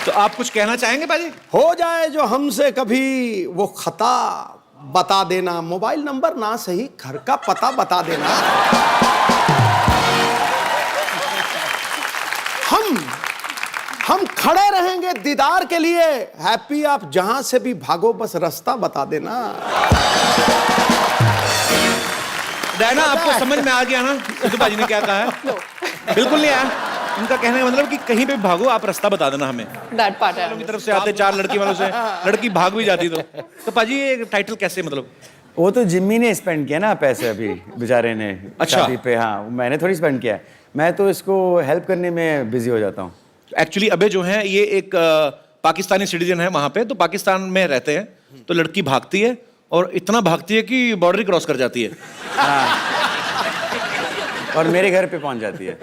तो आप कुछ कहना चाहेंगे पाजी? हो जाए जो हमसे कभी वो खता, बता देना। मोबाइल नंबर ना सही, घर का पता बता देना। हम खड़े रहेंगे दीदार के लिए। हैप्पी आप जहां से भी भागो, बस रास्ता बता देना। डायना, आपको समझ में आ गया ना सिद्धू पाजी ने क्या कहा है? बिल्कुल नहीं आया। उनका कहने का मतलब कि कहीं पे भागो, आप रास्ता बता देना हमें। That part है। की तरफ से आते 4 लड़की वालों से, लड़की भाग भी जाती तो पाजी ये टाइटल कैसे, मतलब? वो तो जिम्मी ने स्पेंड किया ना पैसे अभी बेचारे ने। अच्छा। शादी पे। हाँ, मैंने थोड़ी स्पेंड किया है। मैं तो इसको हेल्प करने में बिजी हो जाता हूँ। एक्चुअली अबे जो है ये एक पाकिस्तानी सिटीजन है वहां पे, तो पाकिस्तान में रहते हैं, तो लड़की भागती है और इतना भागती है कि बॉर्डर क्रॉस कर जाती है। और मेरे घर पे पहुंच जाती है।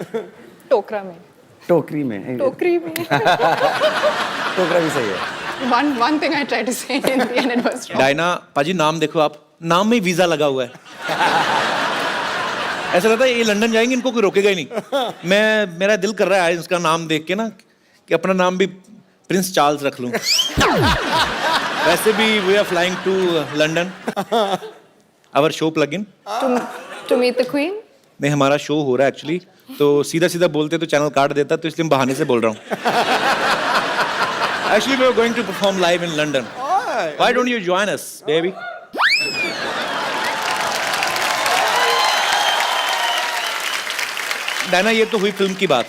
टोकरा में। टोकरी में। टोकरी में। टोकरा भी सही है। One thing I tried to say in the end it was wrong. Diana पाजी, नाम देखो आप, नाम में वीजा लगा हुआ है। ऐसा लगता है ये लंदन जाएंगे, इनको कोई रोकेगा ही नहीं। मेरा दिल कर रहा है इसका नाम देख के ना कि अपना नाम भी प्रिंस चार्ल्स रख लूं। वैसे भी we are flying to London. Our show plug in To meet the queen? नहीं, हमारा शो हो रहा है एक्चुअली, तो सीधा सीधा बोलते तो चैनल काट देता, तो इसलिए बहाने से बोल रहा हूँ। Actually we are going to perform live in London. Why don't you join us baby? Diana, ये तो हुई फिल्म की बात।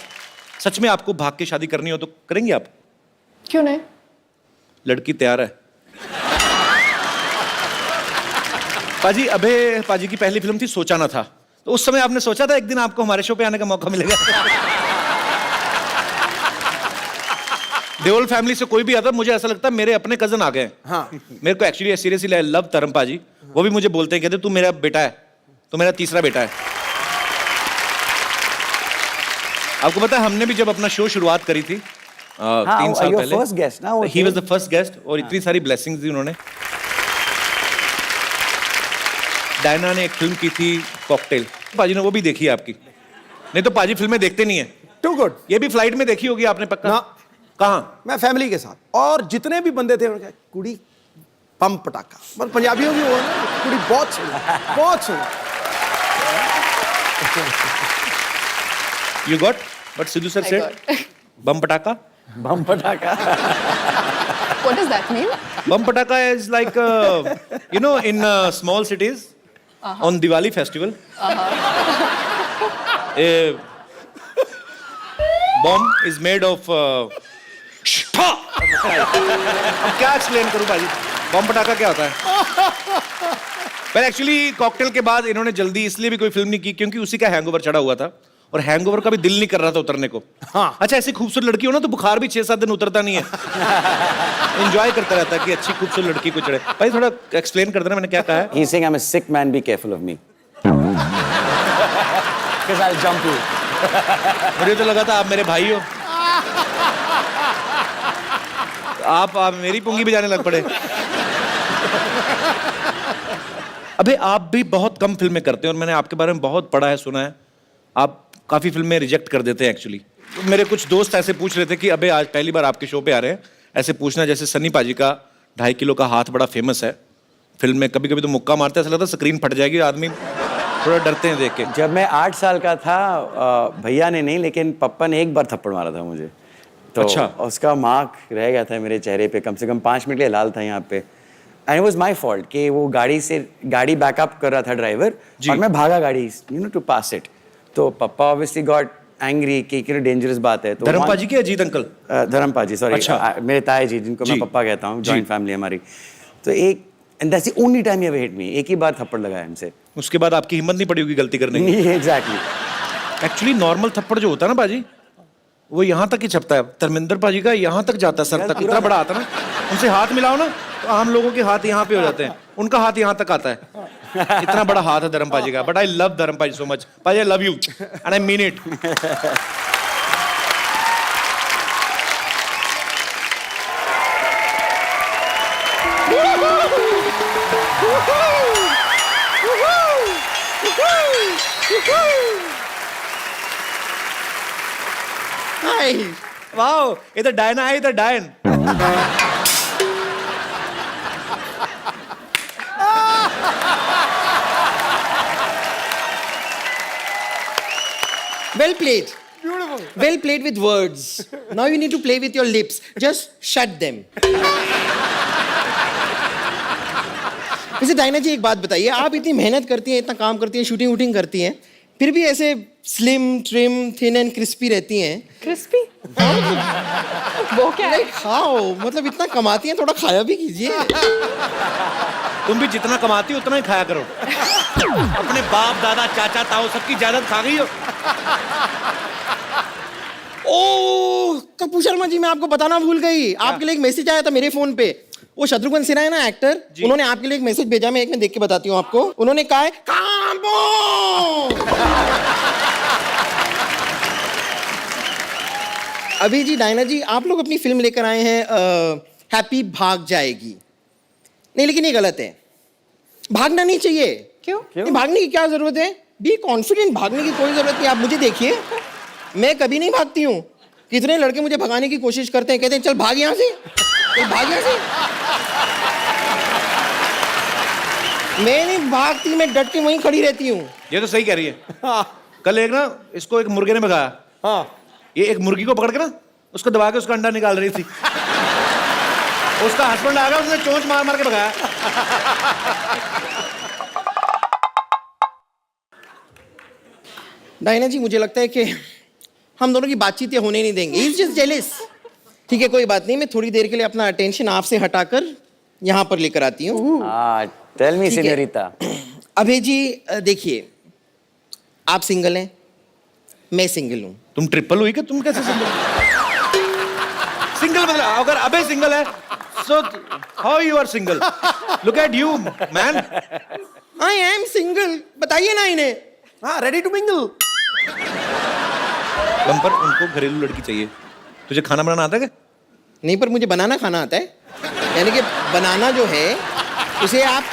सच में आपको भाग के शादी करनी हो तो करेंगे आप? क्यों नहीं? लड़की तैयार है। पाजी, अबे पाजी की पहली फिल्म थी सोचा ना था, तो उस समय आपने सोचा था एक दिन आपको हमारे शो पे आने का मौका मिलेगा? देओल फैमिली से कोई भी आता, मुझे ऐसा लगता है मेरे अपने कजन आ गए। हाँ। मेरे को एक्चुअली सीरियसली आई लव तरम पाजी। वो भी मुझे बोलते हैं, कहते तू मेरा बेटा है, तो मेरा तीसरा बेटा है। आपको पता है हमने भी जब अपना शो शुरुआत करी थी 3 साल पहले, फर्स्ट गेस्ट ना, he was the first guest, और इतनी सारी ब्लेसिंग्स दी उन्होंने। डायना ने एक फिल्म की थी कॉकटेल, पाजी ने वो भी देखी है आपकी? नहीं तो पाजी फिल्में देखते नहीं है। Too good. ये भी फ्लाइट में देखी होगी आपने पक्का? ना। कहाँ? मैं फैमिली के साथ, और जितने भी बंदे थे उन्होंने कहा कुड़ी पम पटाखा, मतलब पंजाबियों की वो है ना, कुड़ी बहुत सुंदर, बहुत सुंदर। You got what Sidhu sir I said? got. Bum pataka? बम पटाखा। What does that mean? Bum pataka is like you know, in small cities on Diwali festival, a bomb is made of अब क्या explain करूं भाई? बम पटाखा क्या होता है? पर एक्चुअली कॉकटेल के बाद इन्होंने जल्दी इसलिए भी कोई फिल्म नहीं की क्योंकि उसी का हैंगओवर चढ़ा हुआ था, और हैंगओवर का भी दिल नहीं कर रहा था उतरने को। हाँ। अच्छा, ऐसी खूबसूरत लड़की हो ना तो बुखार भी 6-7 दिन उतरता नहीं है। एंजॉय करता रहता है कि अच्छी खूबसूरत लड़की को चढ़े। भाई थोड़ा एक्सप्लेन कर देना मैंने क्या कहा है। He's saying I'm a sick man, be careful of me. Because I'll jump you. मुझे तो लगा था आप मेरे भाई हो, आप मेरी पुंगी भी जाने लग पड़े। अबे आप भी बहुत कम फिल्में करते हैं और मैंने आपके बारे में बहुत पढ़ा है, सुना है, आप काफी फिल्में रिजेक्ट कर देते हैं एक्चुअली। तो मेरे कुछ दोस्त ऐसे पूछ रहे थे कि अबे आज पहली बार आपके शो पे आ रहे हैं, ऐसे पूछना जैसे सन्नी पाजी का 2.5 किलो का हाथ बड़ा फेमस है फिल्म में, कभी कभी तो मुक्का मारते हैं, ऐसा लगता है स्क्रीन फट जाएगी, आदमी थोड़ा डरते हैं देख के। जब मैं 8 साल का था, भैया ने नहीं लेकिन पप्पा ने एक बार थप्पड़ मारा था मुझे, तो अच्छा। उसका मार्क रह गया था मेरे चेहरे पे, कम से कम 5 मिनट के लिए लाल था यहाँ पे। And it was my fault कि वो गाड़ी बैकअप कर रहा था ड्राइवर, और मैं भागा गाड़ी, you know, to pass it. तो पप्पा ऑब्वियसली गॉट एंग्री कि डेंजरस बात है। तो धर्म पाजी की अजीत अंकल? धर्म पाजी, सॉरी। अच्छा। मेरे ताए जी, जिनको मैं पप्पा कहता हूँ, जॉइंट फैमिली हमारी। तो and that's the only time he ever hit me, एक ही बार थप्पड़ लगाया हमसे। उसके बाद आपकी हिम्मत नहीं पड़ी होगी गलती करने की। एग्जैक्टली। एक्चुअली नॉर्मल थप्पड़ जो होता है ना बाजी, वो यहाँ तक ही छपता है। धर्मेंद्र पाजी का यहाँ तक जाता है, सर तक, इतना बड़ा आता है ना, उनसे हाथ मिलाओ ना तो आम लोगों के हाथ यहाँ पे हो जाते हैं, उनका हाथ यहाँ तक आता है। इतना बड़ा हाथ है धर्म पाजी का। बट आई लव धर्म पाजी सो मच। पाजी, I love you and I mean it. Wow, इधर डायना है, इधर डायन। Well played. Beautiful. Well played with words. Now you need to play with your lips. Just shut them. वैसे Diana जी एक बात बताइए, आप इतनी मेहनत करती हैं, इतना काम करती हैं, शूटिंग वूटिंग करती हैं, फिर भी ऐसे slim trim thin and crispy रहती हैं। Crispy? वो क्या है? नहीं खाओ, मतलब इतना कमाती हैं, थोड़ा खाया भी कीजिए। तुम भी जितना कमाती हो उतना ही खाया करो। अपने बाप दादा चाचा ताऊ सबकी जायदाद खा गई हो। ओह कपूर शर्मा जी, मैं आपको बताना भूल गई, आपके लिए एक मैसेज आया था मेरे फोन पे। वो शत्रुघ्न सिन्हा है ना एक्टर, उन्होंने आपके लिए एक मैसेज भेजा, मैं एक में देख के बताती हूँ आपको। उन्होंने कहा है कांबो। अभी जी डायना जी, आप लोग अपनी फिल्म लेकर आए हैं हैप्पी भाग जाएगी। नहीं लेकिन ये गलत है, भागना नहीं चाहिए। क्यों? नहीं, भागने की क्या जरूरत है? बी कॉन्फिडेंट, भागने की कोई जरूरत नहीं। आप मुझे देखिए, मैं कभी नहीं भागती हूँ। कितने लड़के मुझे भगाने की कोशिश करते हैं, कहते हैं चल भाग यहाँ से, चल भाग यहाँ से। मैं नहीं भागती, मैं डट के वहीं खड़ी रहती हूँ। ये तो सही कह रही है। कल एक ना इसको एक मुर्गे ने भगाया। हाँ, ये एक मुर्गी को पकड़ के ना उसको दबा के उसका अंडा निकाल रही थी। उसका हस्बैंड आ गया, उसने चोंच मार मार के भगाया। डायना जी, मुझे लगता है कि हम दोनों की बातचीत ये होने नहीं देंगे। He's just jealous। ठीक है, कोई बात नहीं, मैं थोड़ी देर के लिए अपना अटेंशन आपसे हटाकर यहाँ पर लेकर आती हूँ। टेल मी ठीक है। सीनियोरिटा। अभय जी देखिए, आप सिंगल हैं, मैं सिंगल हूँ। तुम ट्रिपल हुई क्या? तुम कैसे सिंगल? सिंगल मतलब अगर अबे सिंगल है, so how you are single? Look at you, man. I am single, बताइए ना इन्हें। हाँ, रेडी टू मिंगल। बम्पर, उनको घरेलू लड़की चाहिए। तुझे खाना बनाना आता है क्या? नहीं, पर मुझे बनाना खाना आता है। यानी कि बनाना जो है उसे आप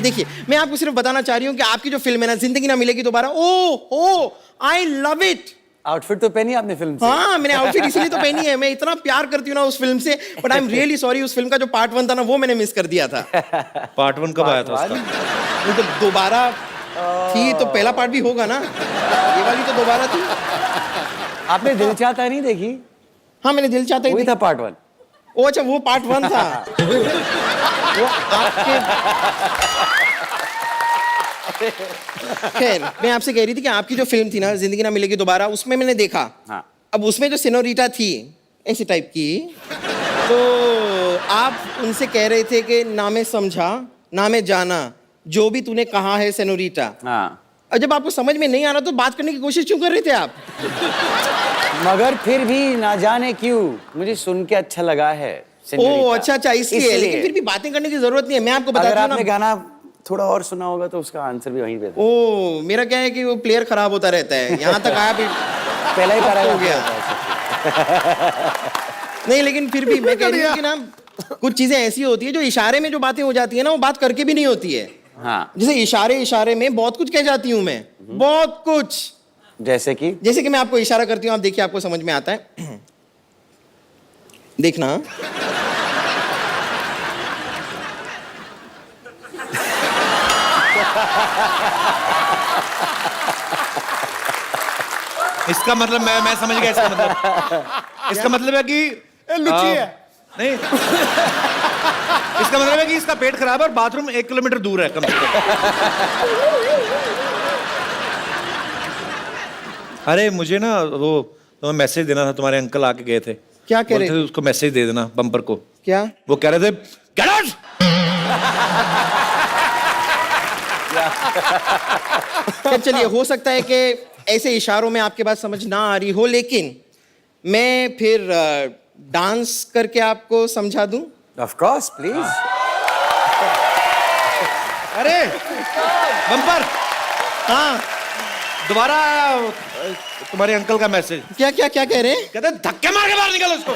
देखिए, मैं आपको सिर्फ बताना चाह रही हूँ कि आपकी जो फिल्म है ना, जिंदगी ना मिलेगी दोबारा, ओ आई लव इट। आउटफिट तो पहनी आपने फिल्म से? हाँ, मैंने आउटफिट इसलिए तो पहनी है, मैं इतना प्यार करती हूँ ना उस फिल्म से। But I am really sorry, उस फिल्म का जो पार्ट 1 था ना, वो मैंने मिस कर दिया था। पार्ट 1 कब आया था उसका? वो तो दोबारा थी, तो पहला पार्ट भी होगा ना, ये वाली तो दोबारा थी। आपने दिल चाहता नहीं देखी? हाँ, मैंने दिल चाहता ही वही था पार्ट 1। ओ अच्छा, वो पार्ट 1 था। वो आपके खैर, मैं आपसे कह रही थी कि आपकी जो फिल्म थी ना, जिंदगी ना मिलेगी दोबारा, उसमें मैंने देखा। हाँ। अब उसमें जो सिनोरिटा थी ऐसी टाइप की, तो आप उनसे कह रहे थे कि ना मैं समझा ना मैं जाना, जो भी तूने कहा है सिनोरिटा। हाँ। और जब आपको समझ में नहीं आ रहा तो बात करने की कोशिश क्यों कर रहे थे आप? मगर फिर भी ना जाने क्यों मुझे सुन के अच्छा लगा है। ओ अच्छा, इसलिए। लेकिन फिर भी बातें करने की जरूरत नहीं है, मैं आपको अगर बताता हूँ आपने ना। गाना थोड़ा और सुना होगा तो उसका आंसर भी वहीं पे था। ओ, मेरा क्या है कि वो प्लेयर खराब होता रहता है, यहाँ तक आया भी पहला ही हो हो गया। नहीं, लेकिन फिर भी मैं कह रही हूँ कि ना, कुछ चीजें ऐसी होती है जो इशारे में जो बातें हो जाती है ना, वो बात करके भी नहीं होती है। हाँ। जैसे इशारे में बहुत कुछ कह जाती हूँ मैं, बहुत कुछ। जैसे कि मैं आपको इशारा करती हूँ, आप देखिए आपको समझ में आता है। देखना। इसका मतलब मैं समझ गया। इसका मतलब है कि लुच्ची है। नहीं, इसका मतलब है कि इसका पेट खराब है और बाथरूम 1 किलोमीटर दूर है कम से कम। अरे मुझे ना वो तुम्हें मैसेज देना था, तुम्हारे अंकल आके गए थे। क्या कह रहे थे? उसको मैसेज दे देना बम्पर को। क्या? वो कह रहे थे Get out! चलिए, हो सकता है कि ऐसे इशारों में आपके बात समझ ना आ रही हो, लेकिन मैं फिर डांस करके आपको समझा दूं। Of course, please. अरे बम्पर, हाँ, दोबारा तुम्हारे अंकल का मैसेज। क्या क्या क्या कह रहे हैं? कहते धक्के मार के बाहर निकल उसको।